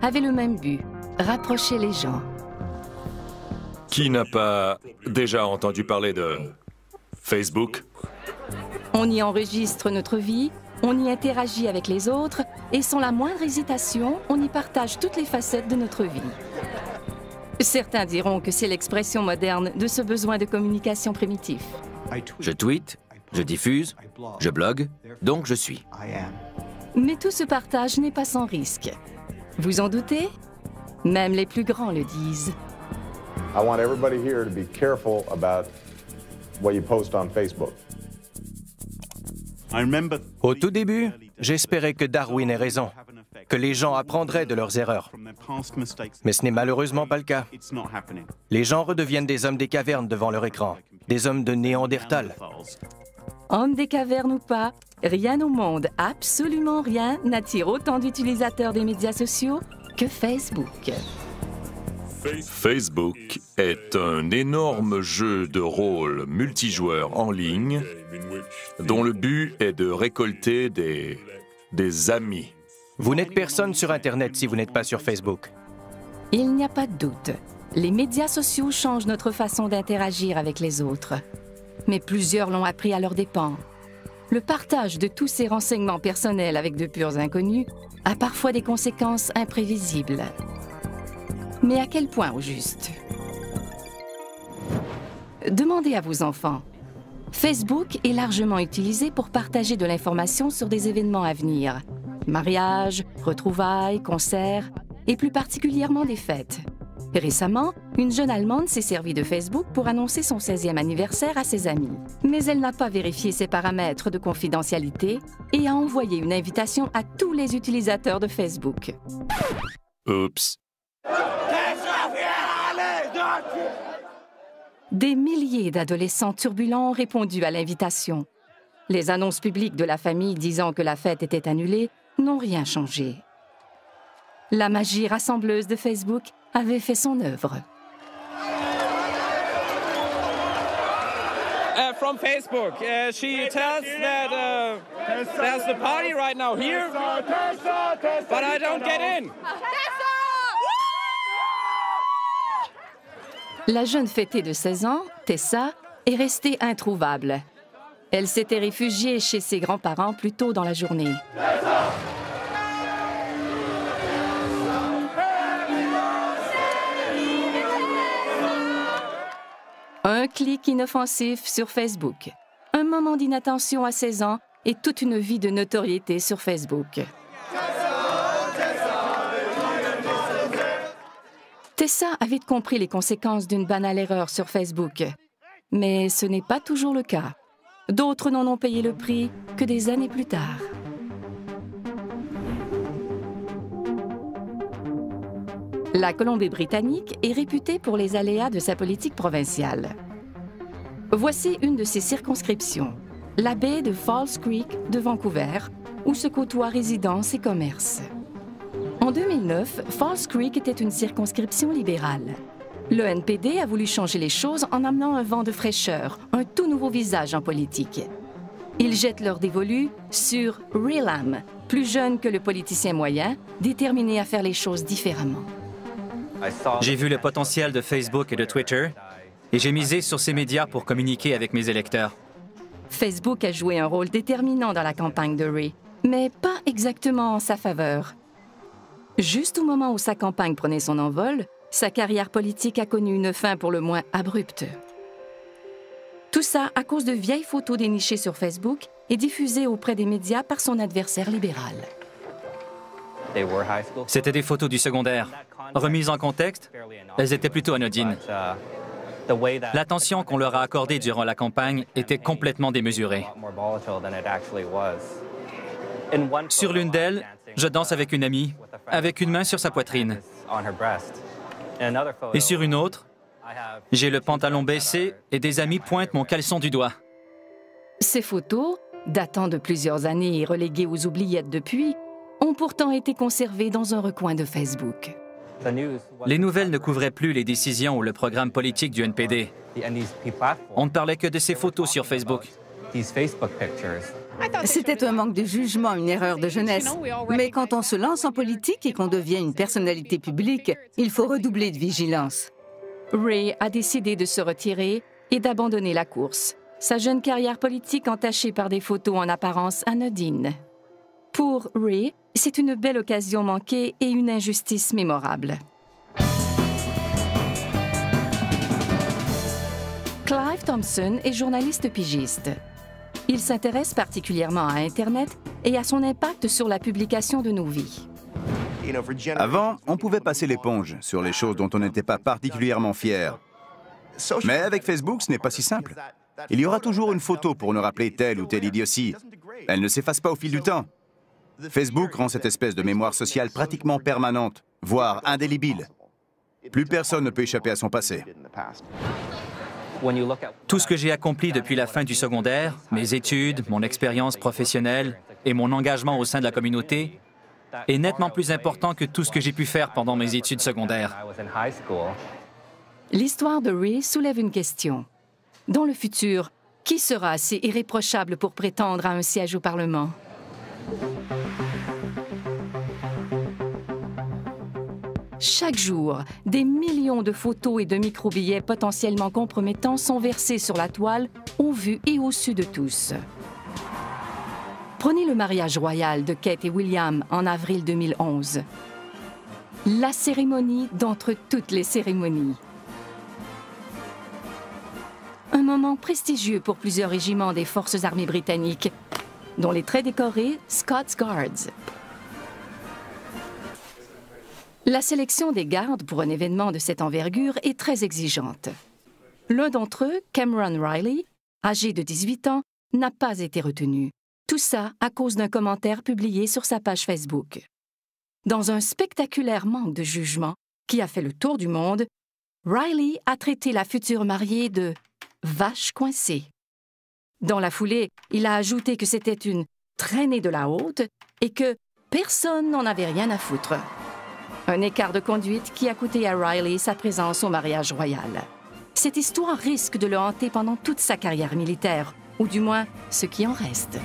avait le même but, rapprocher les gens. Qui n'a pas déjà entendu parler de Facebook? On y enregistre notre vie, on y interagit avec les autres et sans la moindre hésitation, on y partage toutes les facettes de notre vie. Certains diront que c'est l'expression moderne de ce besoin de communication primitif. Je tweete, je diffuse, je blogue, donc je suis. Mais tout ce partage n'est pas sans risque. Vous en doutez? Même les plus grands le disent. I want everybody here to be careful about what you post on Facebook. Au tout début, j'espérais que Darwin ait raison, que les gens apprendraient de leurs erreurs. Mais ce n'est malheureusement pas le cas. Les gens redeviennent des hommes des cavernes devant leur écran, des hommes de Néandertal. Hommes des cavernes ou pas, rien au monde, absolument rien, n'attire autant d'utilisateurs des médias sociaux que Facebook. Facebook est un énorme jeu de rôle multijoueur en ligne dont le but est de récolter des amis. Vous n'êtes personne sur Internet si vous n'êtes pas sur Facebook. Il n'y a pas de doute. Les médias sociaux changent notre façon d'interagir avec les autres. Mais plusieurs l'ont appris à leurs dépens. Le partage de tous ces renseignements personnels avec de purs inconnus a parfois des conséquences imprévisibles. Mais à quel point au juste? Demandez à vos enfants. Facebook est largement utilisé pour partager de l'information sur des événements à venir. Mariages, retrouvailles, concerts, et plus particulièrement des fêtes. Récemment, une jeune Allemande s'est servie de Facebook pour annoncer son 16e anniversaire à ses amis. Mais elle n'a pas vérifié ses paramètres de confidentialité et a envoyé une invitation à tous les utilisateurs de Facebook. Oups. Des milliers d'adolescents turbulents ont répondu à l'invitation. Les annonces publiques de la famille disant que la fête était annulée n'ont rien changé. La magie rassembleuse de Facebook avait fait son œuvre. From Facebook, she tells that there's the party right now here, but I don't get in. La jeune fêtée de 16 ans, Tessa, est restée introuvable. Elle s'était réfugiée chez ses grands-parents plus tôt dans la journée. Un clic inoffensif sur Facebook, un moment d'inattention à 16 ans et toute une vie de notoriété sur Facebook. Tessa a vite compris les conséquences d'une banale erreur sur Facebook. Mais ce n'est pas toujours le cas. D'autres n'en ont payé le prix que des années plus tard. La Colombie-Britannique est réputée pour les aléas de sa politique provinciale. Voici une de ses circonscriptions, la baie de Falls Creek de Vancouver, où se côtoient résidences et commerces. En 2009, Falls Creek était une circonscription libérale. Le NPD a voulu changer les choses en amenant un vent de fraîcheur, un tout nouveau visage en politique. Ils jettent leur dévolu sur Relam, plus jeune que le politicien moyen, déterminé à faire les choses différemment. J'ai vu le potentiel de Facebook et de Twitter et j'ai misé sur ces médias pour communiquer avec mes électeurs. Facebook a joué un rôle déterminant dans la campagne de Ray, mais pas exactement en sa faveur. Juste au moment où sa campagne prenait son envol, sa carrière politique a connu une fin pour le moins abrupte. Tout ça à cause de vieilles photos dénichées sur Facebook et diffusées auprès des médias par son adversaire libéral. C'était des photos du secondaire. Remises en contexte, elles étaient plutôt anodines. L'attention qu'on leur a accordée durant la campagne était complètement démesurée. Sur l'une d'elles, je danse avec une amie, avec une main sur sa poitrine. Et sur une autre, j'ai le pantalon baissé et des amis pointent mon caleçon du doigt. Ces photos, datant de plusieurs années et reléguées aux oubliettes depuis, ont pourtant été conservées dans un recoin de Facebook. Les nouvelles ne couvraient plus les décisions ou le programme politique du NPD. On ne parlait que de ces photos sur Facebook. C'était un manque de jugement, une erreur de jeunesse. Mais quand on se lance en politique et qu'on devient une personnalité publique, il faut redoubler de vigilance. Ray a décidé de se retirer et d'abandonner la course, sa jeune carrière politique entachée par des photos en apparence anodines. Pour Ray, c'est une belle occasion manquée et une injustice mémorable. Clive Thompson est journaliste pigiste. Il s'intéresse particulièrement à Internet et à son impact sur la publication de nos vies. Avant, on pouvait passer l'éponge sur les choses dont on n'était pas particulièrement fier. Mais avec Facebook, ce n'est pas si simple. Il y aura toujours une photo pour nous rappeler telle ou telle idiotie. Elle ne s'efface pas au fil du temps. Facebook rend cette espèce de mémoire sociale pratiquement permanente, voire indélébile. Plus personne ne peut échapper à son passé. Tout ce que j'ai accompli depuis la fin du secondaire, mes études, mon expérience professionnelle et mon engagement au sein de la communauté, est nettement plus important que tout ce que j'ai pu faire pendant mes études secondaires. L'histoire de Ray soulève une question. Dans le futur, qui sera assez irréprochable pour prétendre à un siège au Parlement? Chaque jour, des millions de photos et de microbillets potentiellement compromettants sont versés sur la toile, au vu et au su de tous. Prenez le mariage royal de Kate et William en avril 2011. La cérémonie d'entre toutes les cérémonies. Un moment prestigieux pour plusieurs régiments des forces armées britanniques, dont les très décorés Scots Guards. La sélection des gardes pour un événement de cette envergure est très exigeante. L'un d'entre eux, Cameron Riley, âgé de 18 ans, n'a pas été retenu. Tout ça à cause d'un commentaire publié sur sa page Facebook. Dans un spectaculaire manque de jugement qui a fait le tour du monde, Riley a traité la future mariée de « vache coincée ». Dans la foulée, il a ajouté que c'était une « traînée de la haute » et que personne n'en avait rien à foutre. Un écart de conduite qui a coûté à Riley sa présence au mariage royal. Cette histoire risque de le hanter pendant toute sa carrière militaire, ou du moins ce qui en reste.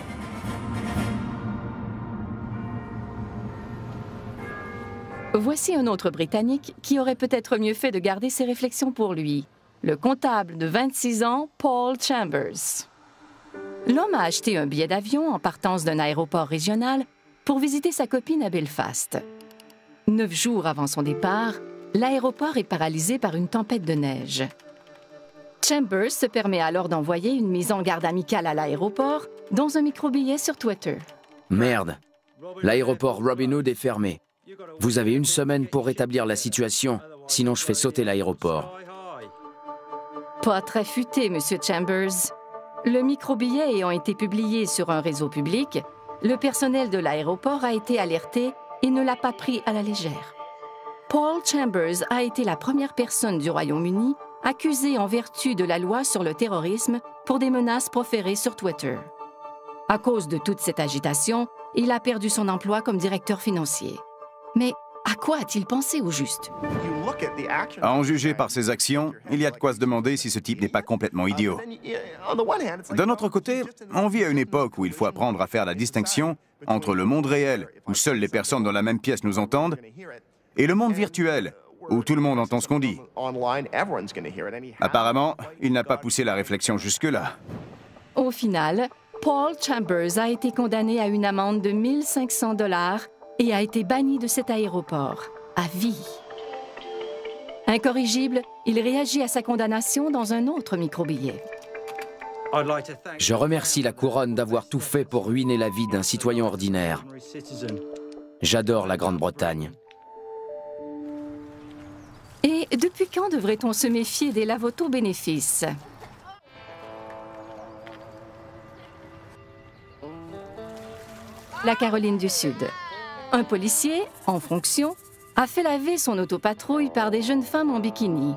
Voici un autre Britannique qui aurait peut-être mieux fait de garder ses réflexions pour lui. Le comptable de 26 ans, Paul Chambers. L'homme a acheté un billet d'avion en partance d'un aéroport régional pour visiter sa copine à Belfast. 9 jours avant son départ, l'aéroport est paralysé par une tempête de neige. Chambers se permet alors d'envoyer une mise en garde amicale à l'aéroport dans un microbillet sur Twitter. Merde, l'aéroport Robin Hood est fermé. Vous avez 1 semaine pour rétablir la situation, sinon je fais sauter l'aéroport. Pas très futé, Monsieur Chambers. Le microbillet ayant été publié sur un réseau public, le personnel de l'aéroport a été alerté et ne l'a pas pris à la légère. Paul Chambers a été la première personne du Royaume-Uni accusée en vertu de la loi sur le terrorisme pour des menaces proférées sur Twitter. À cause de toute cette agitation, il a perdu son emploi comme directeur financier. Mais à quoi a-t-il pensé au juste? À en juger par ses actions, il y a de quoi se demander si ce type n'est pas complètement idiot. D'un autre côté, on vit à une époque où il faut apprendre à faire la distinction entre le monde réel, où seules les personnes dans la même pièce nous entendent, et le monde virtuel, où tout le monde entend ce qu'on dit. Apparemment, il n'a pas poussé la réflexion jusque-là. Au final, Paul Chambers a été condamné à une amende de 1 500 $ et a été banni de cet aéroport, à vie. Incorrigible, il réagit à sa condamnation dans un autre microbillet. Je remercie la couronne d'avoir tout fait pour ruiner la vie d'un citoyen ordinaire. J'adore la Grande-Bretagne. Et depuis quand devrait-on se méfier des lavoto-bénéfices? La Caroline du Sud. Un policier, en fonction, a fait laver son autopatrouille par des jeunes femmes en bikini.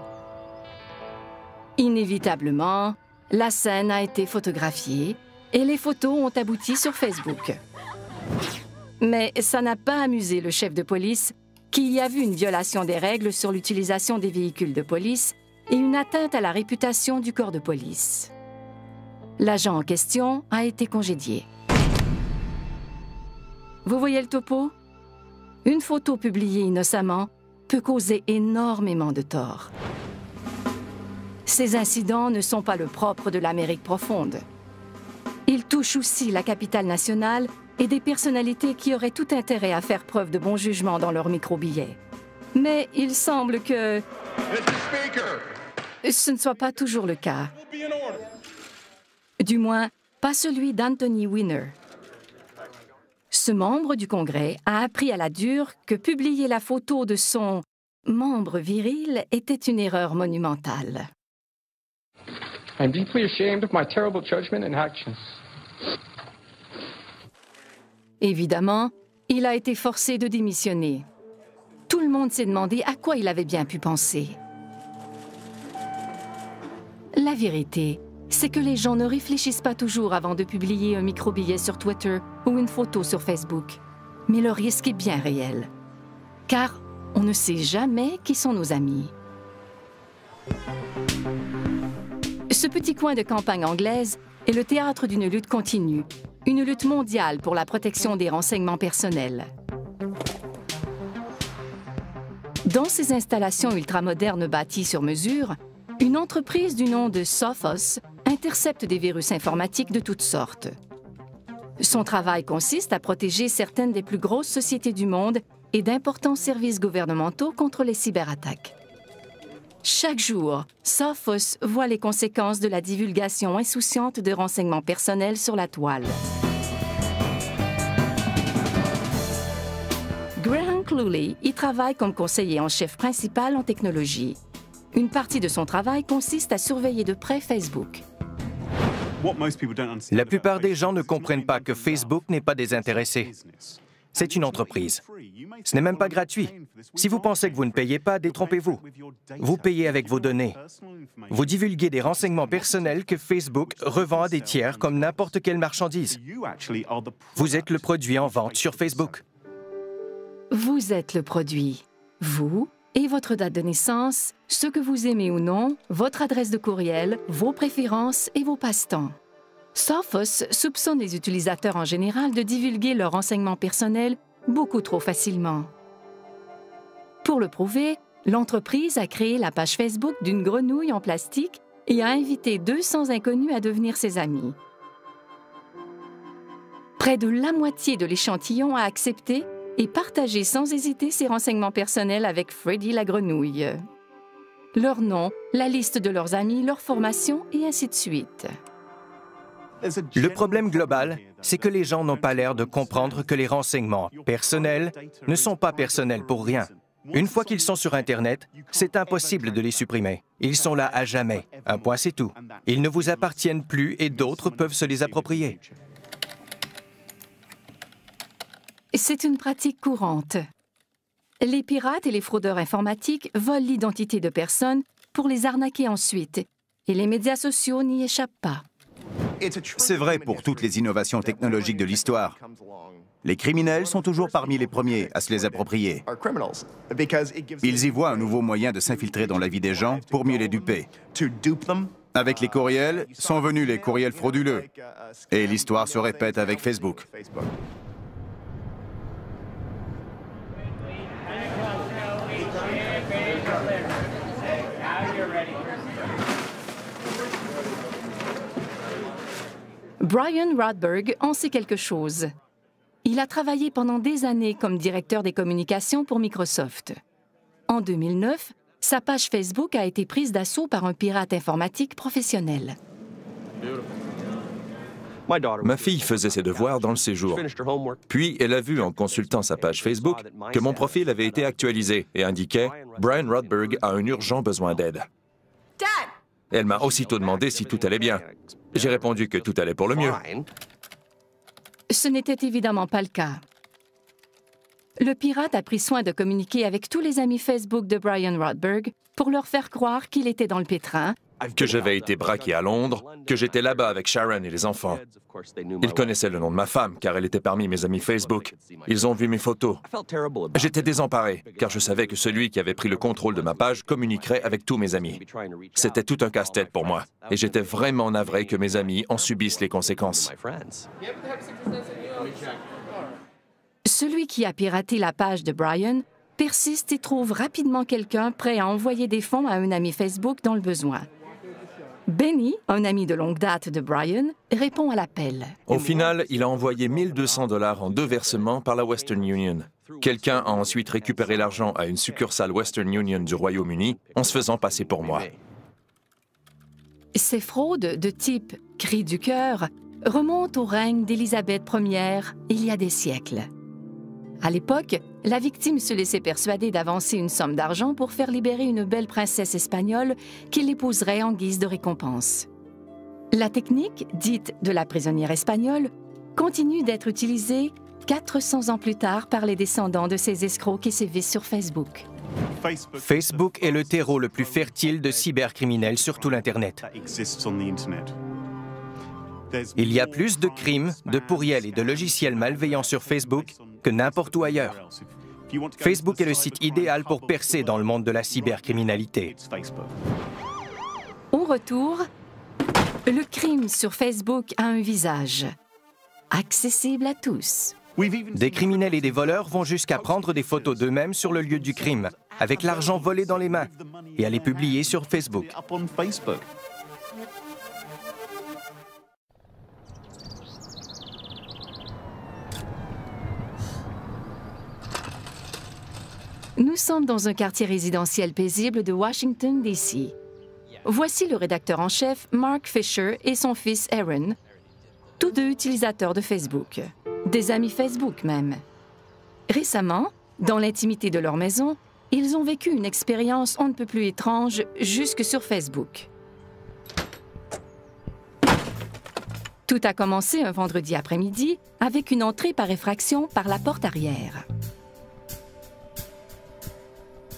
Inévitablement, la scène a été photographiée et les photos ont abouti sur Facebook. Mais ça n'a pas amusé le chef de police, qui y a vu une violation des règles sur l'utilisation des véhicules de police et une atteinte à la réputation du corps de police. L'agent en question a été congédié. Vous voyez le topo? Une photo publiée innocemment peut causer énormément de tort. Ces incidents ne sont pas le propre de l'Amérique profonde. Ils touchent aussi la capitale nationale et des personnalités qui auraient tout intérêt à faire preuve de bon jugement dans leurs micro-billets. Mais il semble que ce ne soit pas toujours le cas. Du moins, pas celui d'Anthony Weiner. Ce membre du Congrès a appris à la dure que publier la photo de son membre viril était une erreur monumentale. I'm deeply ashamed of my terrible judgment and actions. Évidemment, il a été forcé de démissionner. Tout le monde s'est demandé à quoi il avait bien pu penser. La vérité, c'est que les gens ne réfléchissent pas toujours avant de publier un micro-billet sur Twitter ou une photo sur Facebook. Mais le risque est bien réel. Car on ne sait jamais qui sont nos amis. Ce petit coin de campagne anglaise est le théâtre d'une lutte continue, une lutte mondiale pour la protection des renseignements personnels. Dans ces installations ultramodernes bâties sur mesure, une entreprise du nom de Sophos intercepte des virus informatiques de toutes sortes. Son travail consiste à protéger certaines des plus grosses sociétés du monde et d'importants services gouvernementaux contre les cyberattaques. Chaque jour, Sophos voit les conséquences de la divulgation insouciante de renseignements personnels sur la toile. Graham Cluley y travaille comme conseiller en chef principal en technologie. Une partie de son travail consiste à surveiller de près Facebook. La plupart des gens ne comprennent pas que Facebook n'est pas désintéressé. C'est une entreprise. Ce n'est même pas gratuit. Si vous pensez que vous ne payez pas, détrompez-vous. Vous payez avec vos données. Vous divulguez des renseignements personnels que Facebook revend à des tiers comme n'importe quelle marchandise. Vous êtes le produit en vente sur Facebook. Vous êtes le produit. Vous et votre date de naissance, ce que vous aimez ou non, votre adresse de courriel, vos préférences et vos passe-temps. Sophos soupçonne les utilisateurs en général de divulguer leurs renseignements personnels beaucoup trop facilement. Pour le prouver, l'entreprise a créé la page Facebook d'une grenouille en plastique et a invité 200 inconnus à devenir ses amis. Près de la moitié de l'échantillon a accepté et partagé sans hésiter ses renseignements personnels avec Freddy la grenouille. Leur nom, la liste de leurs amis, leur formation et ainsi de suite. Le problème global, c'est que les gens n'ont pas l'air de comprendre que les renseignements personnels ne sont pas personnels pour rien. Une fois qu'ils sont sur Internet, c'est impossible de les supprimer. Ils sont là à jamais. Un point, c'est tout. Ils ne vous appartiennent plus et d'autres peuvent se les approprier. C'est une pratique courante. Les pirates et les fraudeurs informatiques volent l'identité de personnes pour les arnaquer ensuite, et les médias sociaux n'y échappent pas. C'est vrai pour toutes les innovations technologiques de l'histoire. Les criminels sont toujours parmi les premiers à se les approprier. Ils y voient un nouveau moyen de s'infiltrer dans la vie des gens pour mieux les duper. Avec les courriels, sont venus les courriels frauduleux. Et l'histoire se répète avec Facebook. Brian Rodberg en sait quelque chose. Il a travaillé pendant des années comme directeur des communications pour Microsoft. En 2009, sa page Facebook a été prise d'assaut par un pirate informatique professionnel. Ma fille faisait ses devoirs dans le séjour. Puis, elle a vu en consultant sa page Facebook que mon profil avait été actualisé et indiquait « Brian Rodberg a un urgent besoin d'aide ». Elle m'a aussitôt demandé si tout allait bien. J'ai répondu que tout allait pour le mieux. Ce n'était évidemment pas le cas. Le pirate a pris soin de communiquer avec tous les amis Facebook de Brian Rodberg pour leur faire croire qu'il était dans le pétrin, que j'avais été braqué à Londres, que j'étais là-bas avec Sharon et les enfants. Ils connaissaient le nom de ma femme, car elle était parmi mes amis Facebook. Ils ont vu mes photos. J'étais désemparé, car je savais que celui qui avait pris le contrôle de ma page communiquerait avec tous mes amis. C'était tout un casse-tête pour moi, et j'étais vraiment navré que mes amis en subissent les conséquences. Celui qui a piraté la page de Brian persiste et trouve rapidement quelqu'un prêt à envoyer des fonds à un ami Facebook dans le besoin. Benny, un ami de longue date de Brian, répond à l'appel. Au final, il a envoyé 1 200 $ en 2 versements par la Western Union. Quelqu'un a ensuite récupéré l'argent à une succursale Western Union du Royaume-Uni en se faisant passer pour moi. Ces fraudes de type « cri du cœur » remontent au règne d'Élisabeth Ier il y a des siècles. À l'époque, la victime se laissait persuader d'avancer une somme d'argent pour faire libérer une belle princesse espagnole qu'il épouserait en guise de récompense. La technique, dite de la prisonnière espagnole, continue d'être utilisée 400 ans plus tard par les descendants de ces escrocs qui sévissent sur Facebook. Facebook est le terreau le plus fertile de cybercriminels sur tout l'Internet. Il y a plus de crimes, de pourriels et de logiciels malveillants sur Facebook que n'importe où ailleurs. Facebook est le site idéal pour percer dans le monde de la cybercriminalité. Au retour, le crime sur Facebook a un visage, accessible à tous. Des criminels et des voleurs vont jusqu'à prendre des photos d'eux-mêmes sur le lieu du crime, avec l'argent volé dans les mains, et à les publier sur Facebook. Nous sommes dans un quartier résidentiel paisible de Washington, D.C. Voici le rédacteur en chef, Mark Fisher, et son fils Aaron, tous deux utilisateurs de Facebook. Des amis Facebook même. Récemment, dans l'intimité de leur maison, ils ont vécu une expérience on ne peut plus étrange jusque sur Facebook. Tout a commencé un vendredi après-midi avec une entrée par effraction par la porte arrière.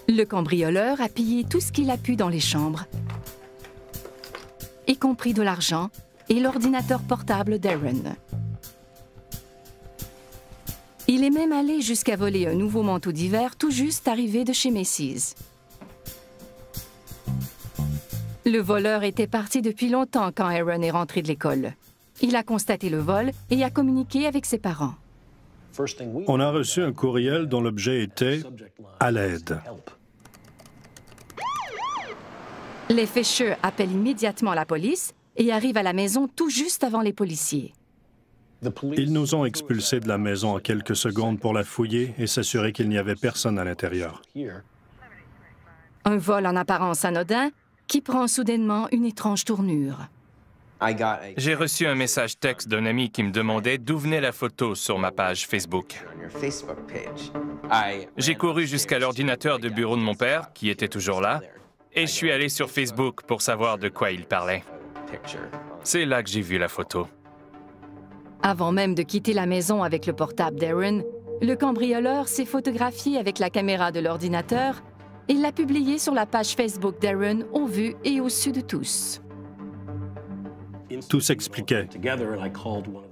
Le cambrioleur a pillé tout ce qu'il a pu dans les chambres, y compris de l'argent et l'ordinateur portable d'Aaron. Il est même allé jusqu'à voler un nouveau manteau d'hiver tout juste arrivé de chez Macy's. Le voleur était parti depuis longtemps quand Aaron est rentré de l'école. Il a constaté le vol et a communiqué avec ses parents. On a reçu un courriel dont l'objet était « à l'aide ». Les Fisher appellent immédiatement la police et arrivent à la maison tout juste avant les policiers. Ils nous ont expulsés de la maison en quelques secondes pour la fouiller et s'assurer qu'il n'y avait personne à l'intérieur. Un vol en apparence anodin qui prend soudainement une étrange tournure. J'ai reçu un message texte d'un ami qui me demandait d'où venait la photo sur ma page Facebook. J'ai couru jusqu'à l'ordinateur de bureau de mon père, qui était toujours là, et je suis allé sur Facebook pour savoir de quoi il parlait. C'est là que j'ai vu la photo. Avant même de quitter la maison avec le portable d'Aaron, le cambrioleur s'est photographié avec la caméra de l'ordinateur et l'a publié sur la page Facebook d'Aaron au vu et au su de tous. Tout s'expliquait.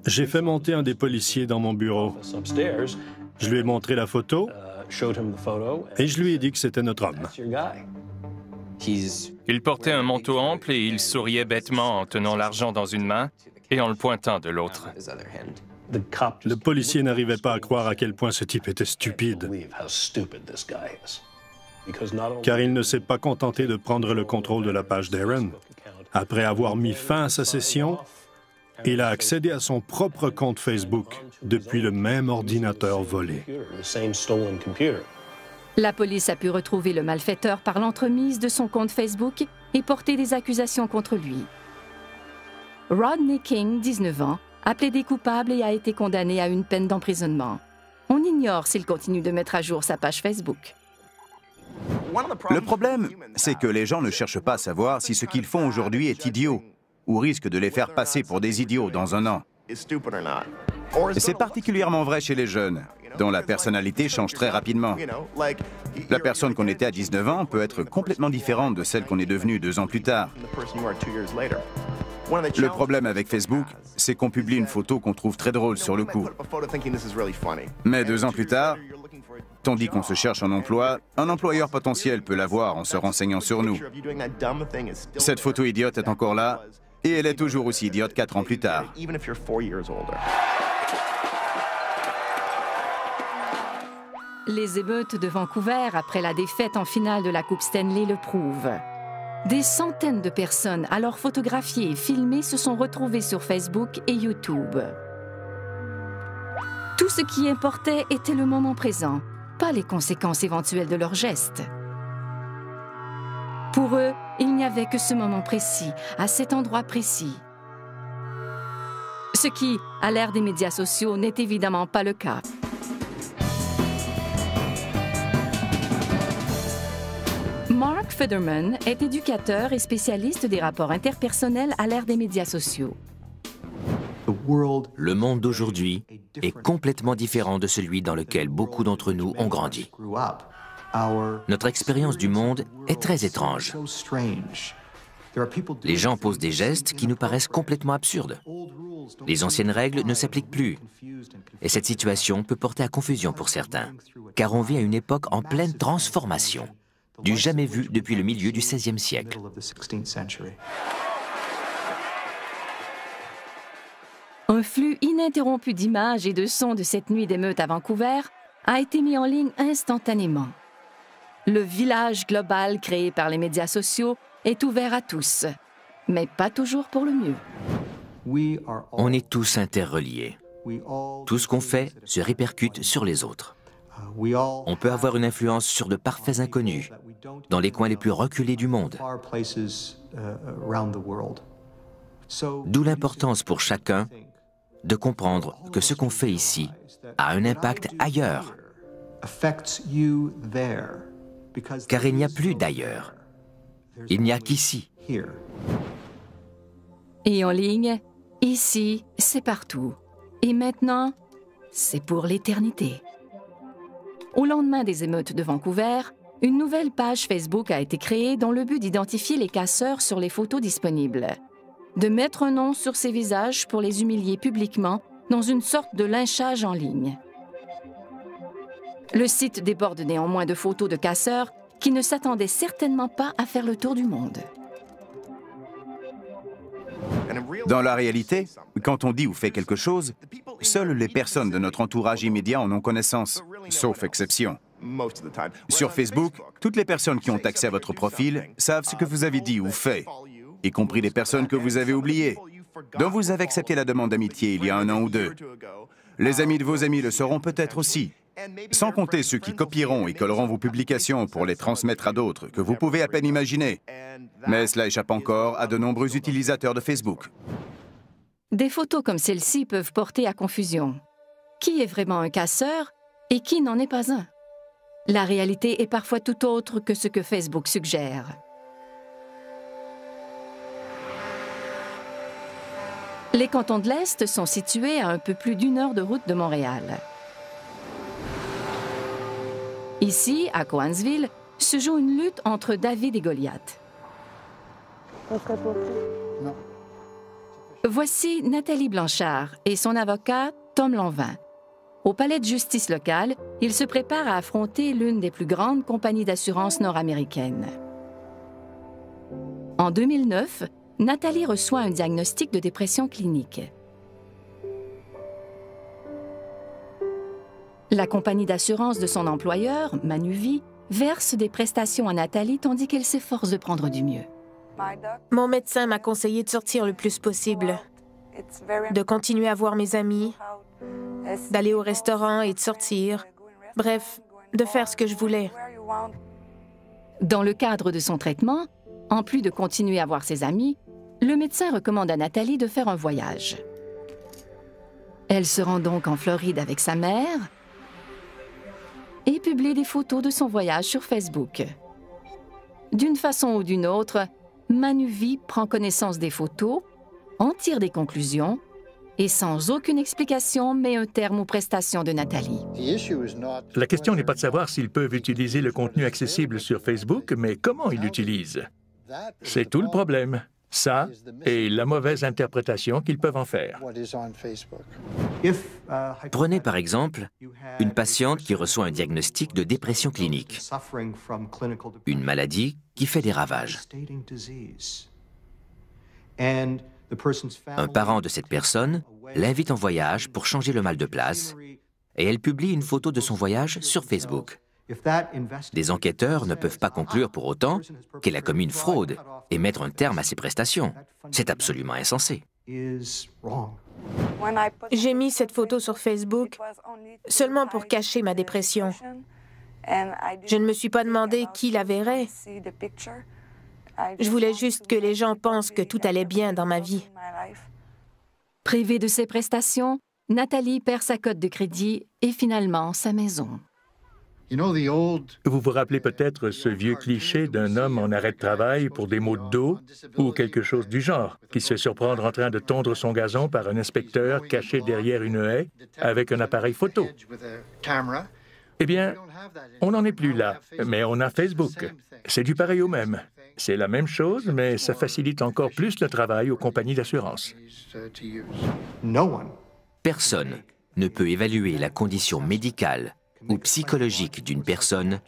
J'ai fait monter un des policiers dans mon bureau. Je lui ai montré la photo et je lui ai dit que c'était notre homme. Il portait un manteau ample et il souriait bêtement en tenant l'argent dans une main et en le pointant de l'autre. Le policier n'arrivait pas à croire à quel point ce type était stupide, car il ne s'est pas contenté de prendre le contrôle de la page d'Aaron. Après avoir mis fin à sa session, il a accédé à son propre compte Facebook depuis le même ordinateur volé. La police a pu retrouver le malfaiteur par l'entremise de son compte Facebook et porter des accusations contre lui. Rodney King, 19 ans, a plaidé coupable et a été condamné à une peine d'emprisonnement. On ignore s'il continue de mettre à jour sa page Facebook. Le problème, c'est que les gens ne cherchent pas à savoir si ce qu'ils font aujourd'hui est idiot ou risque de les faire passer pour des idiots dans un an. Et c'est particulièrement vrai chez les jeunes, dont la personnalité change très rapidement. La personne qu'on était à 19 ans peut être complètement différente de celle qu'on est devenue 2 ans plus tard. Le problème avec Facebook, c'est qu'on publie une photo qu'on trouve très drôle sur le coup. Mais 2 ans plus tard, tandis qu'on se cherche un emploi, un employeur potentiel peut la voir en se renseignant sur nous. Cette photo idiote est encore là, et elle est toujours aussi idiote 4 ans plus tard. Les émeutes de Vancouver après la défaite en finale de la Coupe Stanley le prouvent. Des centaines de personnes, alors photographiées et filmées, se sont retrouvées sur Facebook et YouTube. Tout ce qui importait était le moment présent, pas les conséquences éventuelles de leurs gestes. Pour eux, il n'y avait que ce moment précis, à cet endroit précis. Ce qui, à l'ère des médias sociaux, n'est évidemment pas le cas. Mark Federman est éducateur et spécialiste des rapports interpersonnels à l'ère des médias sociaux. Le monde d'aujourd'hui est complètement différent de celui dans lequel beaucoup d'entre nous ont grandi. Notre expérience du monde est très étrange. Les gens posent des gestes qui nous paraissent complètement absurdes. Les anciennes règles ne s'appliquent plus. Et cette situation peut porter à confusion pour certains, car on vit à une époque en pleine transformation, du jamais vu depuis le milieu du XVIe siècle. Un flux ininterrompu d'images et de sons de cette nuit d'émeute à Vancouver a été mis en ligne instantanément. Le village global créé par les médias sociaux est ouvert à tous, mais pas toujours pour le mieux. On est tous interreliés. Tout ce qu'on fait se répercute sur les autres. On peut avoir une influence sur de parfaits inconnus, dans les coins les plus reculés du monde. D'où l'importance pour chacun de comprendre que ce qu'on fait ici a un impact ailleurs. Car il n'y a plus d'ailleurs. Il n'y a qu'ici. Et en ligne, ici, c'est partout. Et maintenant, c'est pour l'éternité. Au lendemain des émeutes de Vancouver, une nouvelle page Facebook a été créée dans le but d'identifier les casseurs sur les photos disponibles, de mettre un nom sur ces visages pour les humilier publiquement dans une sorte de lynchage en ligne. Le site déborde néanmoins de photos de casseurs qui ne s'attendaient certainement pas à faire le tour du monde. Dans la réalité, quand on dit ou fait quelque chose, seules les personnes de notre entourage immédiat en ont connaissance, sauf exception. Sur Facebook, toutes les personnes qui ont accès à votre profil savent ce que vous avez dit ou fait, y compris les personnes que vous avez oubliées, dont vous avez accepté la demande d'amitié il y a 1 an ou 2. Les amis de vos amis le sauront peut-être aussi, sans compter ceux qui copieront et colleront vos publications pour les transmettre à d'autres, que vous pouvez à peine imaginer. Mais cela échappe encore à de nombreux utilisateurs de Facebook. Des photos comme celle-ci peuvent porter à confusion. Qui est vraiment un casseur et qui n'en est pas un? La réalité est parfois tout autre que ce que Facebook suggère. Les cantons de l'Est sont situés à un peu plus d'1 heure de route de Montréal. Ici, à Cowansville, se joue une lutte entre David et Goliath. Non. Voici Nathalie Blanchard et son avocat, Tom Lanvin. Au palais de justice local, ils se préparent à affronter l'une des plus grandes compagnies d'assurance nord-américaines. En 2009, Nathalie reçoit un diagnostic de dépression clinique. La compagnie d'assurance de son employeur, Manuvie, verse des prestations à Nathalie tandis qu'elle s'efforce de prendre du mieux. Mon médecin m'a conseillé de sortir le plus possible, de continuer à voir mes amis, d'aller au restaurant et de sortir. Bref, de faire ce que je voulais. Dans le cadre de son traitement, en plus de continuer à voir ses amis, le médecin recommande à Nathalie de faire un voyage. Elle se rend donc en Floride avec sa mère et publie des photos de son voyage sur Facebook. D'une façon ou d'une autre, Manuvie prend connaissance des photos, en tire des conclusions et sans aucune explication met un terme aux prestations de Nathalie. La question n'est pas de savoir s'ils peuvent utiliser le contenu accessible sur Facebook, mais comment ils l'utilisent. C'est tout le problème. Ça et la mauvaise interprétation qu'ils peuvent en faire. Prenez par exemple une patiente qui reçoit un diagnostic de dépression clinique, une maladie qui fait des ravages. Un parent de cette personne l'invite en voyage pour changer le mal de place et elle publie une photo de son voyage sur Facebook. Des enquêteurs ne peuvent pas conclure pour autant qu'elle a commis une fraude et mettre un terme à ses prestations. C'est absolument insensé. J'ai mis cette photo sur Facebook seulement pour cacher ma dépression. Je ne me suis pas demandé qui la verrait. Je voulais juste que les gens pensent que tout allait bien dans ma vie. Privée de ses prestations, Nathalie perd sa cote de crédit et finalement sa maison. Vous vous rappelez peut-être ce vieux cliché d'un homme en arrêt de travail pour des maux de dos ou quelque chose du genre, qui se fait surprendre en train de tondre son gazon par un inspecteur caché derrière une haie avec un appareil photo. Eh bien, on n'en est plus là, mais on a Facebook. C'est du pareil au même. C'est la même chose, mais ça facilite encore plus le travail aux compagnies d'assurance. Personne ne peut évaluer la condition médicale ou psychologique d'une personne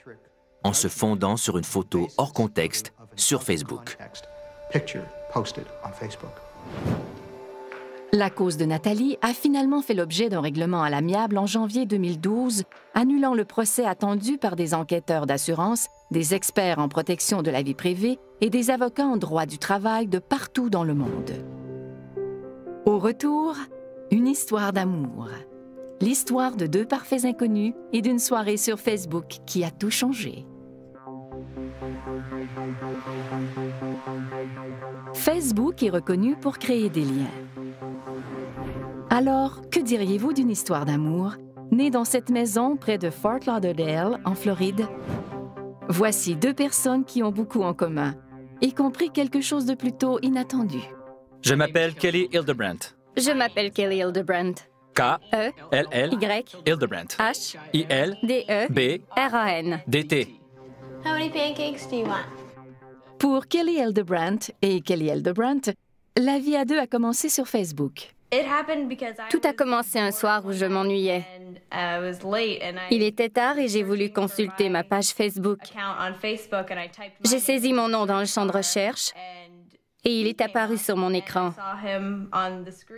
en se fondant sur une photo hors contexte sur Facebook. La cause de Nathalie a finalement fait l'objet d'un règlement à l'amiable en janvier 2012, annulant le procès attendu par des enquêteurs d'assurance, des experts en protection de la vie privée et des avocats en droit du travail de partout dans le monde. Au retour, une histoire d'amour. L'histoire de deux parfaits inconnus et d'une soirée sur Facebook qui a tout changé. Facebook est reconnu pour créer des liens. Alors, que diriez-vous d'une histoire d'amour née dans cette maison près de Fort Lauderdale, en Floride? Voici deux personnes qui ont beaucoup en commun, y compris quelque chose de plutôt inattendu. Je m'appelle Kelly Hildebrandt. Je m'appelle Kelly Hildebrandt. K-L-L Hildebrandt. H-I-L-D-E-B-R-A-N-D-T. How many pancakes do you want? Pour Kelly Hildebrandt et Kelly Hildebrandt, la vie à deux a commencé sur Facebook. Tout a commencé un soir où je m'ennuyais. Il était tard et j'ai voulu consulter ma page Facebook. J'ai saisi mon nom dans le champ de recherche et il est apparu sur mon écran.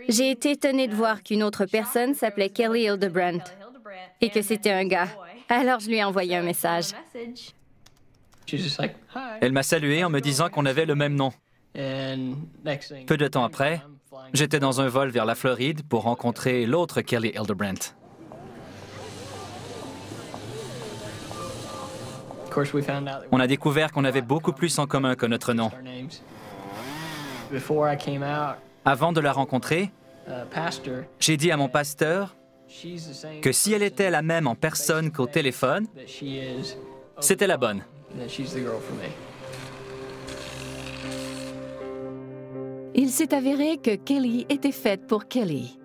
J'ai été étonnée de voir qu'une autre personne s'appelait Kelly Hildebrandt et que c'était un gars. Alors je lui ai envoyé un message. Elle m'a salué en me disant qu'on avait le même nom. Peu de temps après, j'étais dans un vol vers la Floride pour rencontrer l'autre Kelly Hildebrandt. On a découvert qu'on avait beaucoup plus en commun que notre nom. Avant de la rencontrer, j'ai dit à mon pasteur que si elle était la même en personne qu'au téléphone, c'était la bonne. Il s'est avéré que Kelly était faite pour Kelly.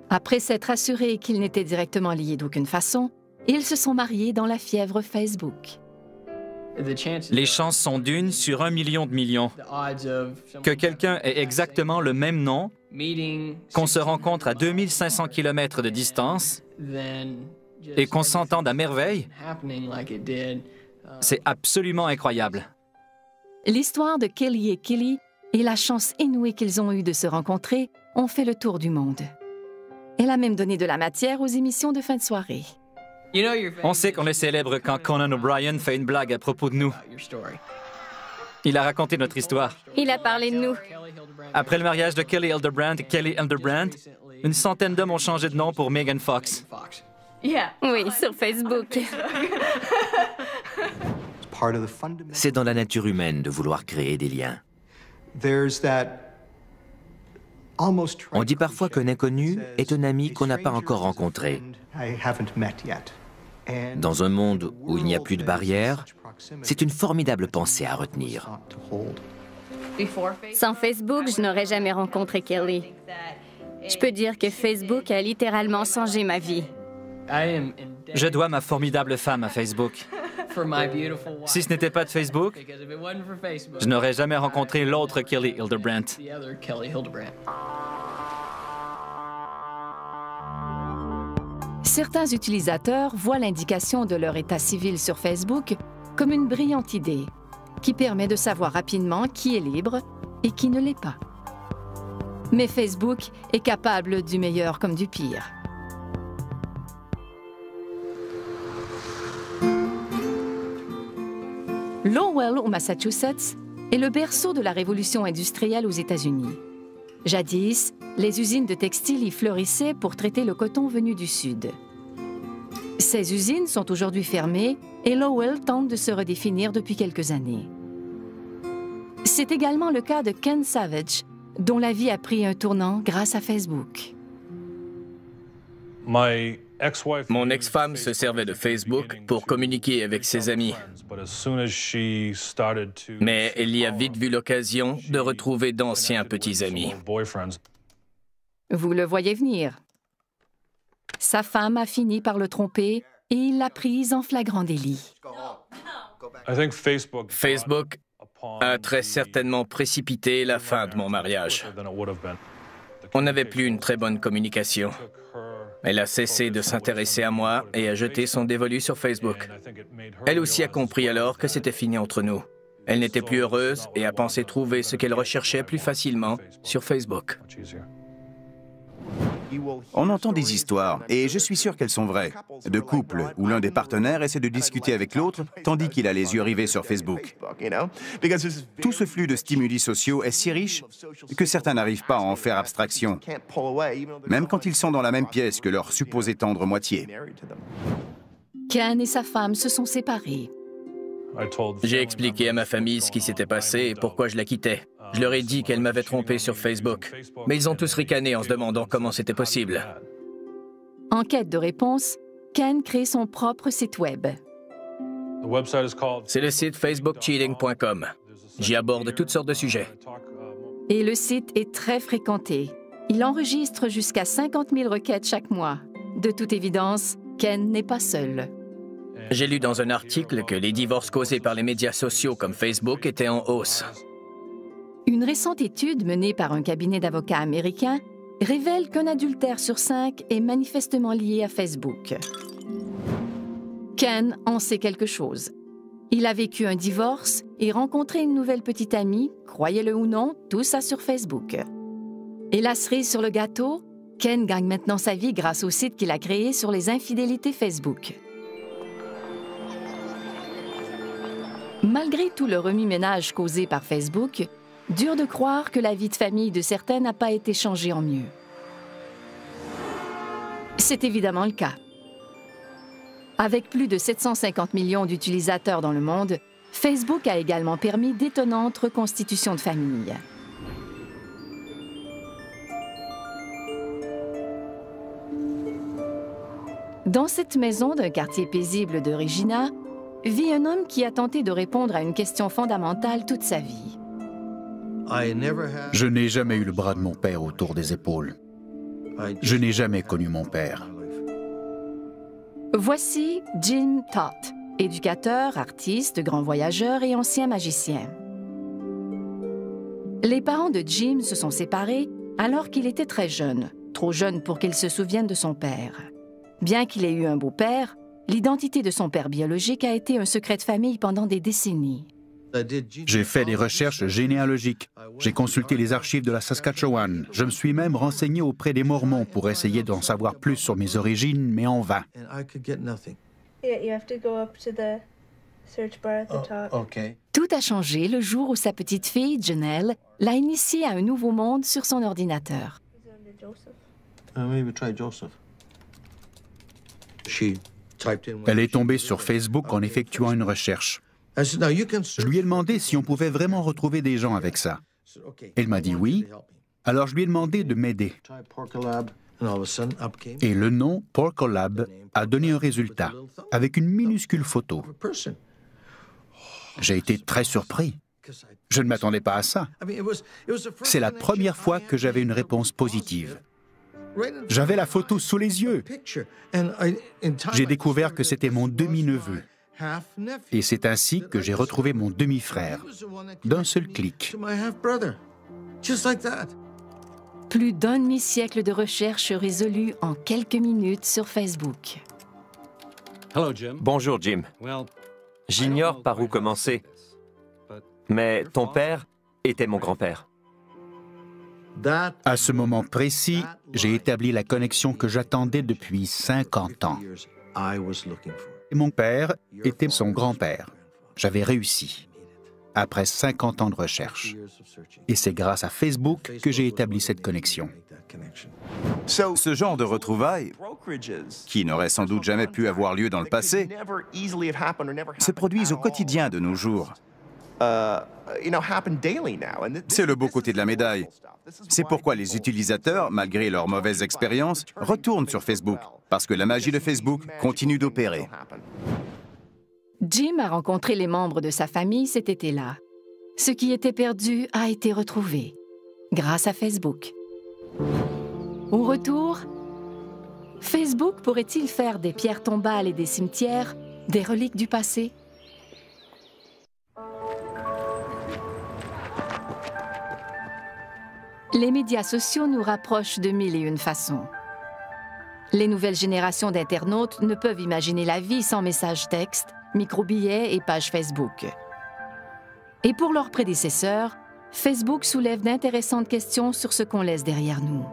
Après s'être assuré qu'ils n'étaient directement liés d'aucune façon, ils se sont mariés dans la fièvre Facebook. Les chances sont d'une sur 1 million de millions. Que quelqu'un ait exactement le même nom, qu'on se rencontre à 2500 km de distance et qu'on s'entende à merveille, c'est absolument incroyable. L'histoire de Kelly et Kelly et la chance inouïe qu'ils ont eue de se rencontrer ont fait le tour du monde. Elle a même donné de la matière aux émissions de fin de soirée. On sait qu'on est célèbre quand Conan O'Brien fait une blague à propos de nous. Il a raconté notre histoire. Il a parlé de nous. Après le mariage de Kelly Hildebrandt et Kelly Hildebrandt, une centaine d'hommes ont changé de nom pour Megan Fox. Oui, sur Facebook. C'est dans la nature humaine de vouloir créer des liens. On dit parfois qu'un inconnu est un ami qu'on n'a pas encore rencontré. Dans un monde où il n'y a plus de barrières, c'est une formidable pensée à retenir. Sans Facebook, je n'aurais jamais rencontré Kelly. Je peux dire que Facebook a littéralement changé ma vie. Je dois ma formidable femme à Facebook. Si ce n'était pas de Facebook, je n'aurais jamais rencontré l'autre Kelly Hildebrandt. Certains utilisateurs voient l'indication de leur état civil sur Facebook comme une brillante idée qui permet de savoir rapidement qui est libre et qui ne l'est pas. Mais Facebook est capable du meilleur comme du pire. Lowell, au Massachusetts, est le berceau de la révolution industrielle aux États-Unis. Jadis, les usines de textiles y fleurissaient pour traiter le coton venu du Sud. Ces usines sont aujourd'hui fermées et Lowell tente de se redéfinir depuis quelques années. C'est également le cas de Ken Savage, dont la vie a pris un tournant grâce à Facebook. Mon ex-femme se servait de Facebook pour communiquer avec ses amis. Mais elle y a vite vu l'occasion de retrouver d'anciens petits amis. Vous le voyez venir. Sa femme a fini par le tromper et il l'a prise en flagrant délit. Facebook a très certainement précipité la fin de mon mariage. On n'avait plus une très bonne communication. Elle a cessé de s'intéresser à moi et a jeté son dévolu sur Facebook. Elle aussi a compris alors que c'était fini entre nous. Elle n'était plus heureuse et a pensé trouver ce qu'elle recherchait plus facilement sur Facebook. On entend des histoires, et je suis sûr qu'elles sont vraies, de couples où l'un des partenaires essaie de discuter avec l'autre tandis qu'il a les yeux rivés sur Facebook. Tout ce flux de stimuli sociaux est si riche que certains n'arrivent pas à en faire abstraction, même quand ils sont dans la même pièce que leur supposée tendre moitié. Ken et sa femme se sont séparés. J'ai expliqué à ma famille ce qui s'était passé et pourquoi je la quittais. Je leur ai dit qu'elle m'avait trompé sur Facebook. Mais ils ont tous ricané en se demandant comment c'était possible. En quête de réponse, Ken crée son propre site web. C'est le site facebookcheating.com. J'y aborde toutes sortes de sujets. Et le site est très fréquenté. Il enregistre jusqu'à 50 000 requêtes chaque mois. De toute évidence, Ken n'est pas seul. J'ai lu dans un article que les divorces causés par les médias sociaux comme Facebook étaient en hausse. Une récente étude menée par un cabinet d'avocats américain révèle qu'un adultère sur 5 est manifestement lié à Facebook. Ken en sait quelque chose. Il a vécu un divorce et rencontré une nouvelle petite amie, croyez-le ou non, tout ça sur Facebook. Et la cerise sur le gâteau, Ken gagne maintenant sa vie grâce au site qu'il a créé sur les infidélités Facebook. Malgré tout le remue-ménage causé par Facebook, dur de croire que la vie de famille de certains n'a pas été changée en mieux. C'est évidemment le cas. Avec plus de 750 millions d'utilisateurs dans le monde, Facebook a également permis d'étonnantes reconstitutions de familles. Dans cette maison d'un quartier paisible de Regina, vit un homme qui a tenté de répondre à une question fondamentale toute sa vie. Je n'ai jamais eu le bras de mon père autour des épaules. Je n'ai jamais connu mon père. Voici Jim Toth, éducateur, artiste, grand voyageur et ancien magicien. Les parents de Jim se sont séparés alors qu'il était très jeune, trop jeune pour qu'il se souvienne de son père. Bien qu'il ait eu un beau-père, l'identité de son père biologique a été un secret de famille pendant des décennies. J'ai fait des recherches généalogiques. J'ai consulté les archives de la Saskatchewan. Je me suis même renseigné auprès des Mormons pour essayer d'en savoir plus sur mes origines, mais en vain. Tout a changé le jour où sa petite fille, Janelle, l'a initié à un nouveau monde sur son ordinateur. Elle est tombée sur Facebook en effectuant une recherche. Je lui ai demandé si on pouvait vraiment retrouver des gens avec ça. Elle m'a dit oui, alors je lui ai demandé de m'aider. Et le nom Porcolab a donné un résultat, avec une minuscule photo. J'ai été très surpris. Je ne m'attendais pas à ça. C'est la première fois que j'avais une réponse positive. J'avais la photo sous les yeux. J'ai découvert que c'était mon demi-neveu. Et c'est ainsi que j'ai retrouvé mon demi-frère, d'un seul clic. Plus d'un demi-siècle de recherche résolue en quelques minutes sur Facebook. Bonjour, Jim. J'ignore par où commencer, mais ton père était mon grand-père. À ce moment précis, j'ai établi la connexion que j'attendais depuis 50 ans. Mon père était son grand-père. J'avais réussi. après 50 ans de recherche. Et c'est grâce à Facebook que j'ai établi cette connexion. Ce genre de retrouvailles, qui n'aurait sans doute jamais pu avoir lieu dans le passé, se produisent au quotidien de nos jours. C'est le beau côté de la médaille. C'est pourquoi les utilisateurs, malgré leurs mauvaises expériences, retournent sur Facebook, parce que la magie de Facebook continue d'opérer. Jim a rencontré les membres de sa famille cet été-là. Ce qui était perdu a été retrouvé, grâce à Facebook. Au retour, Facebook pourrait-il faire des pierres tombales et des cimetières des reliques du passé? Les médias sociaux nous rapprochent de mille et une façons. Les nouvelles générations d'internautes ne peuvent imaginer la vie sans messages textes, microbillets et pages Facebook. Et pour leurs prédécesseurs, Facebook soulève d'intéressantes questions sur ce qu'on laisse derrière nous.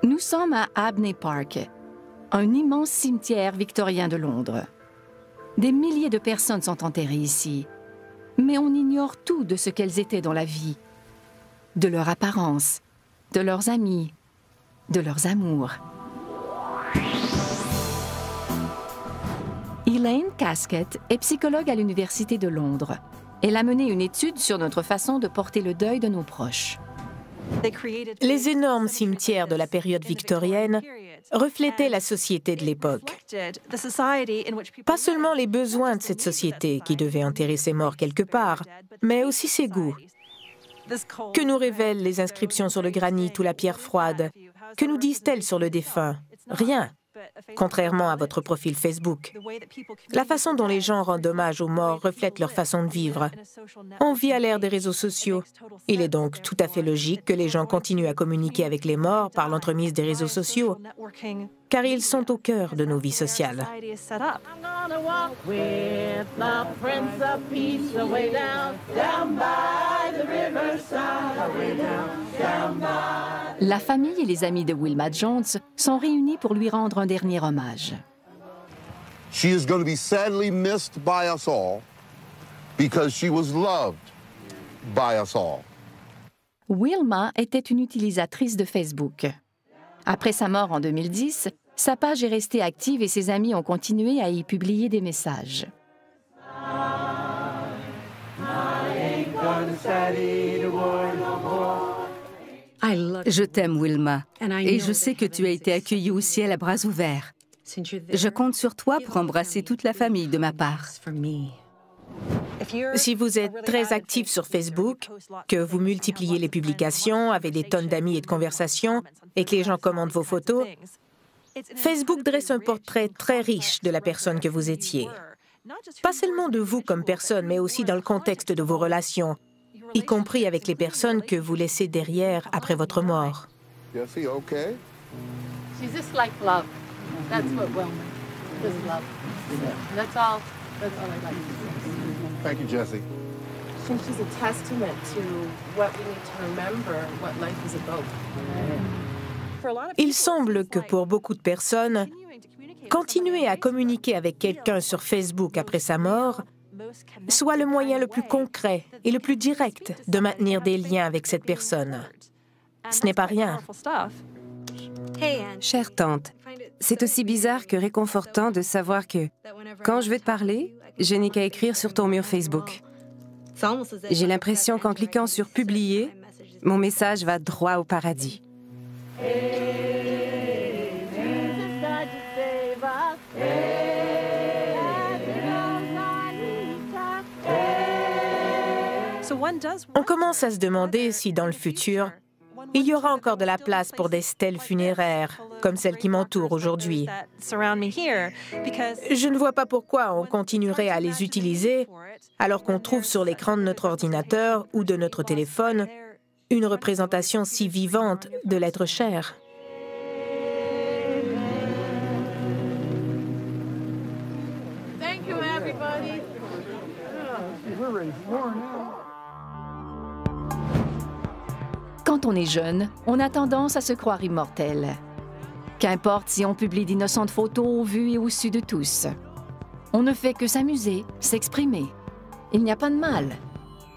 Nous sommes à Abney Park, un immense cimetière victorien de Londres. Des milliers de personnes sont enterrées ici, mais on ignore tout de ce qu'elles étaient dans la vie, de leur apparence, de leurs amis, de leurs amours. Elaine Casket est psychologue à l'Université de Londres. Elle a mené une étude sur notre façon de porter le deuil de nos proches. Les énormes cimetières de la période victorienne reflétaient la société de l'époque. Pas seulement les besoins de cette société qui devait enterrer ses morts quelque part, mais aussi ses goûts. Que nous révèlent les inscriptions sur le granit ou la pierre froide? Que nous disent-elles sur le défunt? Rien. Contrairement à votre profil Facebook. La façon dont les gens rendent hommage aux morts reflète leur façon de vivre. On vit à l'ère des réseaux sociaux. Il est donc tout à fait logique que les gens continuent à communiquer avec les morts par l'entremise des réseaux sociaux, car ils sont au cœur de nos vies sociales. La famille et les amis de Wilma Jones sont réunis pour lui rendre un dernier hommage. She is going to be sadly missed by us all because she was loved by us all. Wilma était une utilisatrice de Facebook. Après sa mort en 2010, sa page est restée active et ses amis ont continué à y publier des messages. Je t'aime, Wilma, et je sais que tu as été accueillie au ciel à bras ouverts. Je compte sur toi pour embrasser toute la famille de ma part. Si vous êtes très actif sur Facebook, que vous multipliez les publications, avez des tonnes d'amis et de conversations, et que les gens commentent vos photos, Facebook dresse un portrait très riche de la personne que vous étiez. Pas seulement de vous comme personne, mais aussi dans le contexte de vos relations, y compris avec les personnes que vous laissez derrière après votre mort. Jesse, okay? She's just like love. That's what Wilma is, love. That's all I like. Thank you, Jesse. She's a testament to what we need to remember, what life is about. Il semble que pour beaucoup de personnes, continuer à communiquer avec quelqu'un sur Facebook après sa mort soit le moyen le plus concret et le plus direct de maintenir des liens avec cette personne. Ce n'est pas rien. Chère tante, c'est aussi bizarre que réconfortant de savoir que, quand je veux te parler, je n'ai qu'à écrire sur ton mur Facebook. J'ai l'impression qu'en cliquant sur « Publier », mon message va droit au paradis. On commence à se demander si, dans le futur, il y aura encore de la place pour des stèles funéraires, comme celles qui m'entourent aujourd'hui. Je ne vois pas pourquoi on continuerait à les utiliser alors qu'on trouve sur l'écran de notre ordinateur ou de notre téléphone une représentation si vivante de l'être cher. Thank you, everybody. Quand on est jeune, on a tendance à se croire immortel. Qu'importe si on publie d'innocentes photos vues et au su de tous. On ne fait que s'amuser, s'exprimer. Il n'y a pas de mal.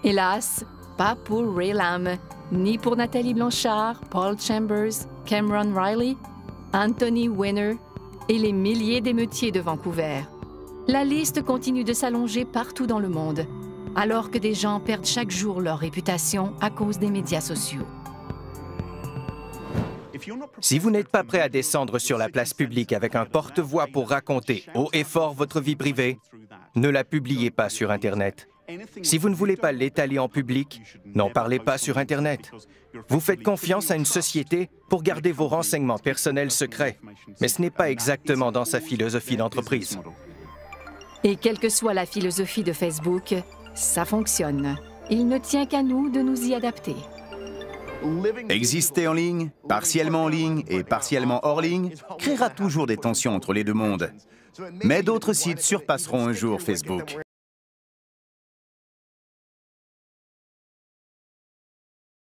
Hélas, pas pour Ray Lam, ni pour Nathalie Blanchard, Paul Chambers, Cameron Riley, Anthony Weiner et les milliers d'émeutiers de Vancouver. La liste continue de s'allonger partout dans le monde, alors que des gens perdent chaque jour leur réputation à cause des médias sociaux. Si vous n'êtes pas prêt à descendre sur la place publique avec un porte-voix pour raconter haut et fort votre vie privée, ne la publiez pas sur Internet. Si vous ne voulez pas l'étaler en public, n'en parlez pas sur Internet. Vous faites confiance à une société pour garder vos renseignements personnels secrets, mais ce n'est pas exactement dans sa philosophie d'entreprise. Et quelle que soit la philosophie de Facebook, ça fonctionne. Il ne tient qu'à nous de nous y adapter. Exister en ligne, partiellement en ligne et partiellement hors ligne, créera toujours des tensions entre les deux mondes. Mais d'autres sites surpasseront un jour Facebook.